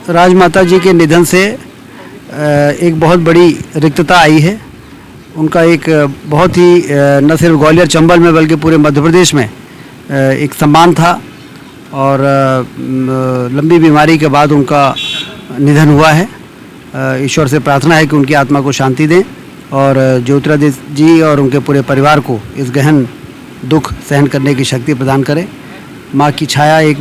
राजमाता जी के निधन से एक बहुत बड़ी रिक्तता आई है। उनका एक बहुत ही न सिर्फ ग्वालियर चंबल में बल्कि पूरे मध्य प्रदेश में एक सम्मान था और लंबी बीमारी के बाद उनका निधन हुआ है। ईश्वर से प्रार्थना है कि उनकी आत्मा को शांति दें और ज्योतिरादित्य जी और उनके पूरे परिवार को इस गहन दुख सहन करने की शक्ति प्रदान करें। माँ की छाया एक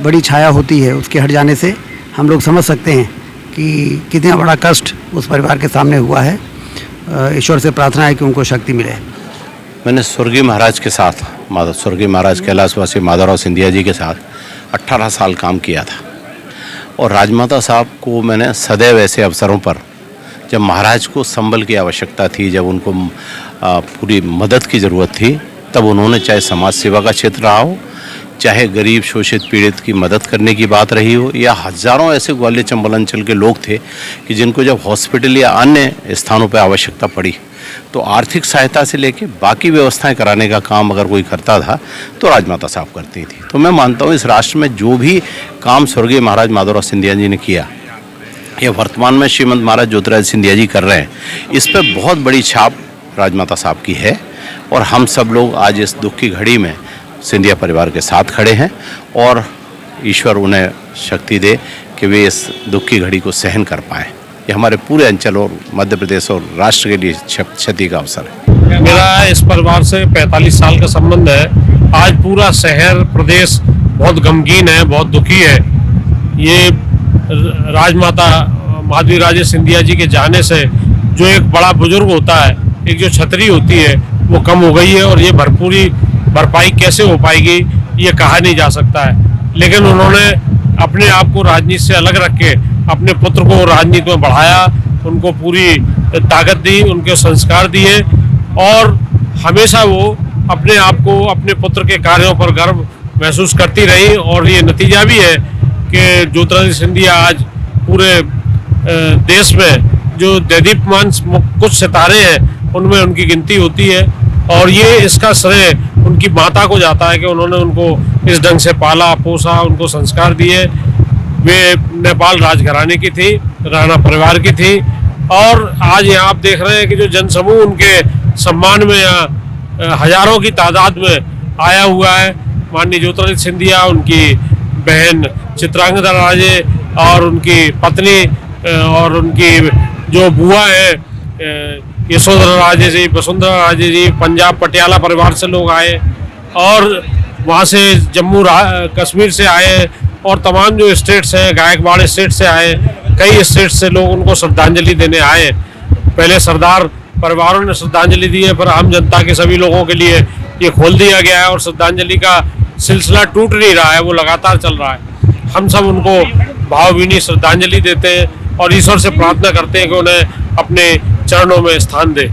बड़ी छाया होती है, उसके हट जाने से हम लोग समझ सकते हैं कि कितना बड़ा कष्ट उस परिवार के सामने हुआ है। ईश्वर से प्रार्थना है कि उनको शक्ति मिले। मैंने स्वर्गीय महाराज के साथ स्वर्गीय महाराज कैलाशवासी माधवराव सिंधिया जी के साथ 18 साल काम किया था और राजमाता साहब को मैंने सदैव ऐसे अवसरों पर जब महाराज को संबल की आवश्यकता थी, जब उनको पूरी मदद की ज़रूरत थी, तब उन्होंने चाहे समाज सेवा का क्षेत्र रहा हो, चाहे गरीब शोषित पीड़ित की मदद करने की बात रही हो, या हज़ारों ऐसे ग्वालियर चंबल अंचल के लोग थे कि जिनको जब हॉस्पिटल या अन्य स्थानों पर आवश्यकता पड़ी तो आर्थिक सहायता से लेके बाकी व्यवस्थाएं कराने का काम अगर कोई करता था तो राजमाता साहब करती थी। तो मैं मानता हूँ इस राष्ट्र में जो भी काम स्वर्गीय महाराज माधवराव सिंधिया जी ने किया या वर्तमान में श्रीमंत महाराज ज्योतिरादित्य सिंधिया जी कर रहे हैं, इस पर बहुत बड़ी छाप राजमाता साहब की है और हम सब लोग आज इस दुख की घड़ी में सिंधिया परिवार के साथ खड़े हैं और ईश्वर उन्हें शक्ति दे कि वे इस दुख की घड़ी को सहन कर पाएँ। ये हमारे पूरे अंचल और मध्य प्रदेश और राष्ट्र के लिए क्षति का अवसर है। मेरा इस परिवार से 45 साल का संबंध है। आज पूरा शहर प्रदेश बहुत गमगीन है, बहुत दुखी है। ये राजमाता माधवी राजे सिंधिया जी के जाने से जो एक बड़ा बुजुर्ग होता है, एक जो छतरी होती है वो कम हो गई है और ये भरपाई कैसे हो पाएगी ये कहा नहीं जा सकता है। लेकिन उन्होंने अपने आप को राजनीति से अलग रख के अपने पुत्र को राजनीति में बढ़ाया, उनको पूरी ताकत दी, उनके संस्कार दिए और हमेशा वो अपने आप को अपने पुत्र के कार्यों पर गर्व महसूस करती रही और ये नतीजा भी है कि ज्योतिरादित्य सिंधिया आज पूरे देश में जो दैदीप्यमान कुछ सितारे हैं उनमें उनकी गिनती होती है और ये इसका श्रेय उनकी माता को जाता है कि उन्होंने उनको इस ढंग से पाला पोसा, उनको संस्कार दिए। वे नेपाल राजघराने की थी, राणा परिवार की थी और आज यहाँ आप देख रहे हैं कि जो जनसमूह उनके सम्मान में यहाँ हजारों की तादाद में आया हुआ है। माननीय ज्योतिरादित्य सिंधिया, उनकी बहन चित्रांगदा राजे और उनकी पत्नी और उनकी जो बुआ है यशोधरा राजे जी, वसुंधरा राजे जी, पंजाब पटियाला परिवार से लोग आए और वहाँ से जम्मू कश्मीर से आए और तमाम जो स्टेट्स हैं, गायकवाड़ स्टेट से आए, कई स्टेट से लोग उनको श्रद्धांजलि देने आए। पहले सरदार परिवारों ने श्रद्धांजलि दी है, पर आम जनता के सभी लोगों के लिए ये खोल दिया गया है और श्रद्धांजलि का सिलसिला टूट नहीं रहा है, वो लगातार चल रहा है। हम सब उनको भावभीनी श्रद्धांजलि देते हैं और ईश्वर से प्रार्थना करते हैं कि उन्हें अपने चरणों में स्थान दे।